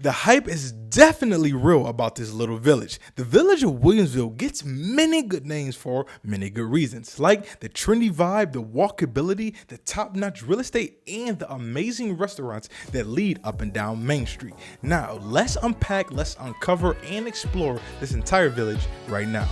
The hype is definitely real about this little village. The village of Williamsville gets many good names for many good reasons, like the trendy vibe, the walkability, the top-notch real estate, and the amazing restaurants that lead up and down Main Street. Now, let's unpack, let's uncover, and explore this entire village right now.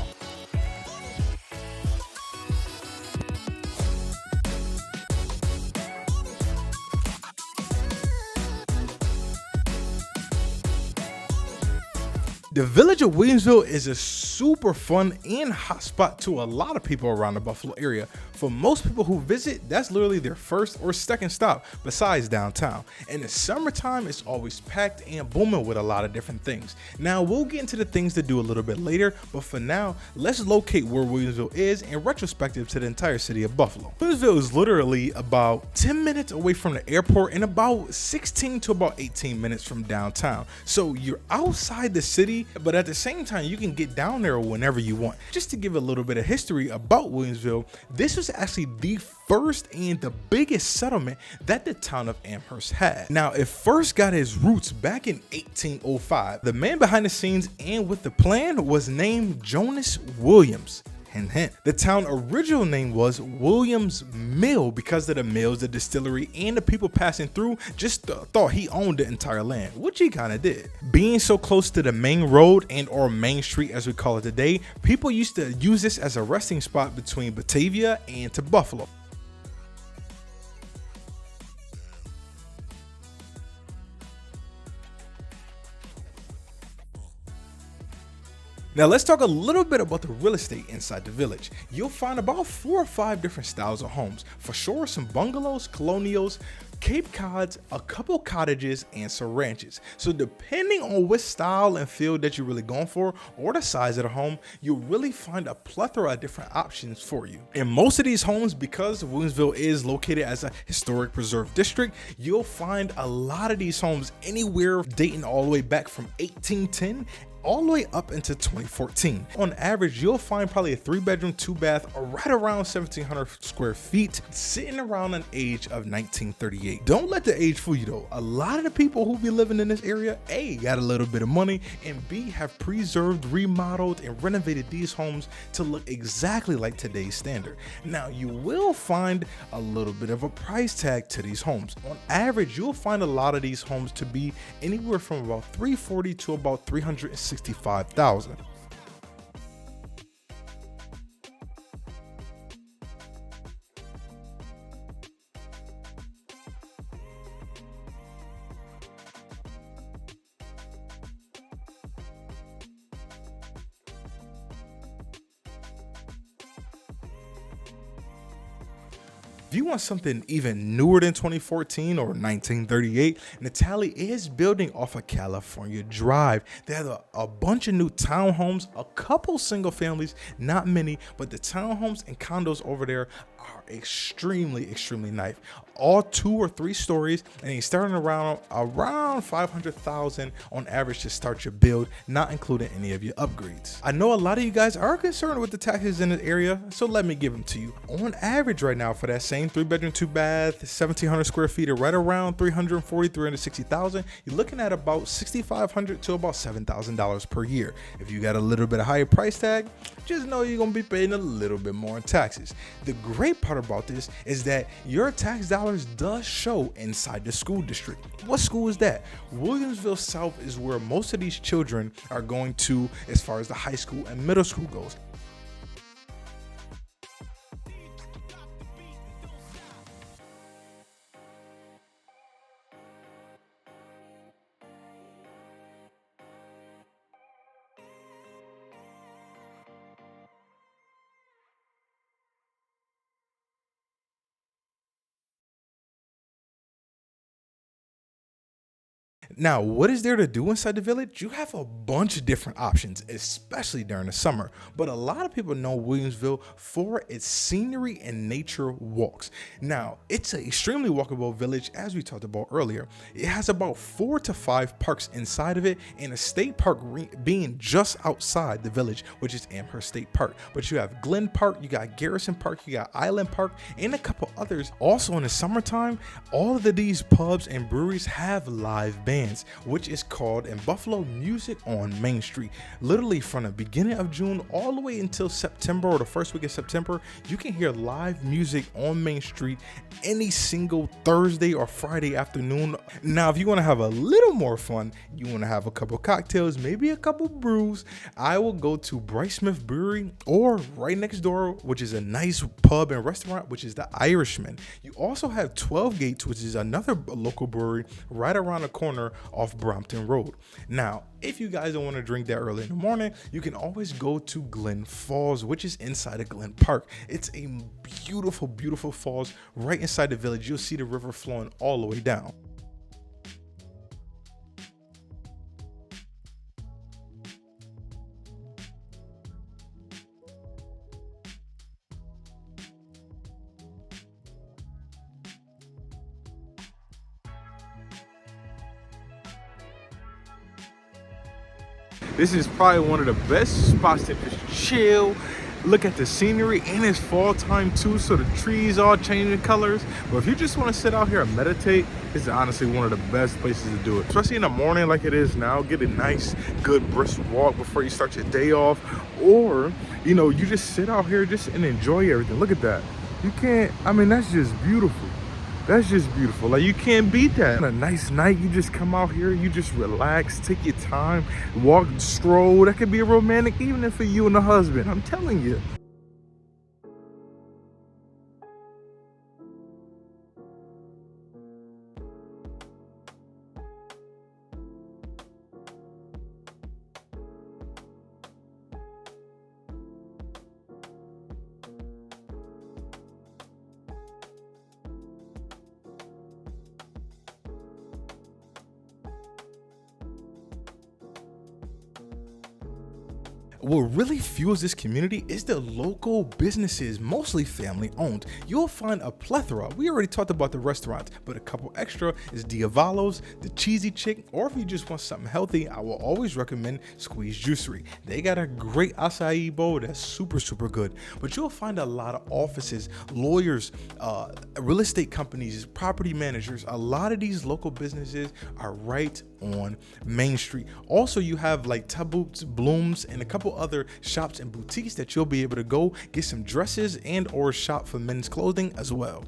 The village of Williamsville is a super fun and hot spot to a lot of people around the Buffalo area. For most people who visit, that's literally their first or second stop besides downtown. In the summertime, it's always packed and booming with a lot of different things. Now, we'll get into the things to do a little bit later, but for now, let's locate where Williamsville is in retrospective to the entire city of Buffalo. Williamsville is literally about 10 minutes away from the airport and about 16 to about 18 minutes from downtown. So you're outside the city, but at the same time, you can get down there whenever you want. Just to give a little bit of history about Williamsville, this was actually the first and the biggest settlement that the town of Amherst had. Now, it first got its roots back in 1805. The man behind the scenes and with the plan was named Jonas Williams. Hint, hint. The town original name was Williams Mill because of the mills, the distillery, and the people passing through just thought he owned the entire land, which he kind of did. Being so close to the main road and or Main Street as we call it today, people used to use this as a resting spot between Batavia and to Buffalo. Now let's talk a little bit about the real estate inside the village. You'll find about 4 or 5 different styles of homes. For sure, some bungalows, colonials, Cape Cods, a couple cottages, and some ranches. So depending on which style and feel that you're really going for or the size of the home, you'll really find a plethora of different options for you. In most of these homes, because Williamsville is located as a historic preserve district, you'll find a lot of these homes anywhere dating all the way back from 1810 all the way up into 2014. On average, you'll find probably a 3-bedroom, 2-bath, or right around 1,700 square feet, sitting around an age of 1938. Don't let the age fool you though. A lot of the people who be living in this area, A, got a little bit of money, and B, have preserved, remodeled, and renovated these homes to look exactly like today's standard. Now, you will find a little bit of a price tag to these homes. On average, you'll find a lot of these homes to be anywhere from about $340,000 to about $365,000. If you want something even newer than 2014 or 1938, Natalie is building off of California Drive. They have a bunch of new townhomes, a couple single families, not many, but the townhomes and condos over there are extremely nice. All 2 or 3 stories, and you're starting around $500,000 on average to start your build, not including any of your upgrades. I know a lot of you guys are concerned with the taxes in this area, so let me give them to you. On average right now for that same 3-bedroom, 2-bath, 1,700 square feet, or right around $360,000, you're looking at about $6,500 to about $7,000 per year. If you got a little bit of higher price tag, just know you're gonna be paying a little bit more in taxes. The great part about this is that your tax dollars does show inside the school district. What school is that? Williamsville South is where most of these children are going to as far as the high school and middle school goes. Now, what is there to do inside the village? You have a bunch of different options, especially during the summer. But a lot of people know Williamsville for its scenery and nature walks. Now, it's an extremely walkable village, as we talked about earlier. It has about 4 to 5 parks inside of it, and a state park being just outside the village, which is Amherst State Park. But you have Glen Park, you got Garrison Park, you got Island Park, and a couple others. Also in the summertime, all of these pubs and breweries have live bands. experience, which is called in Buffalo Music on Main Street. Literally from the beginning of June all the way until September or the first week of September, you can hear live music on Main Street any single Thursday or Friday afternoon. Now, if you want to have a little more fun, you want to have a couple cocktails, maybe a couple brews, I will go to Bryce Smith Brewery, or right next door, which is a nice pub and restaurant, which is the Irishman. You also have 12 Gates, which is another local brewery right around the corner off Brompton Road. Now, if you guys don't want to drink that early in the morning, you can always go to Glen Falls, which is inside of Glen Park. It's a beautiful, beautiful falls right inside the village. You'll see the river flowing all the way down. This is probably one of the best spots to just chill, look at the scenery, and it's fall time too, so the trees all changing colors. But if you just want to sit out here and meditate, this is honestly one of the best places to do it, especially in the morning like it is now. Get a nice good brisk walk before you start your day off, or you know, you just sit out here just and enjoy everything. Look at that. You can't, I mean, that's just beautiful. That's just beautiful. Like, you can't beat that. On a nice night, you just come out here, you just relax, take your time, walk, stroll. That could be a romantic evening for you and the husband, I'm telling you. What really fuels this community is the local businesses, mostly family owned. You'll find a plethora. We already talked about the restaurants, but a couple extra is Diavalos, the Cheesy Chick, or if you just want something healthy, I will always recommend Squeeze Juicery. They got a great acai bowl that's super, super good. But you'll find a lot of offices, lawyers, real estate companies, property managers. A lot of these local businesses are right on Main Street. Also, you have like Taboots, Blooms, and a couple other shops and boutiques that you'll be able to go get some dresses and or shop for men's clothing as well.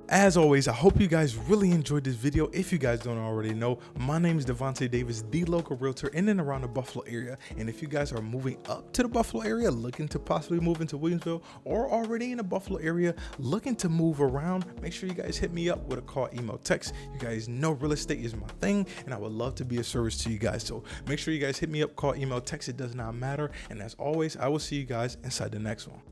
As always, I hope you guys really enjoyed this video. If you guys don't already know, my name is Devonte Davis, the local realtor in and around the Buffalo area. And if you guys are moving up to the Buffalo area, looking to possibly move into Williamsville, or already in the Buffalo area, looking to move around, make sure you guys hit me up with a call, email, text. You guys know real estate is my thing, and I would love to be a service to you guys. So make sure you guys hit me up, call, email, text. It does not matter. And as always, I will see you guys inside the next one.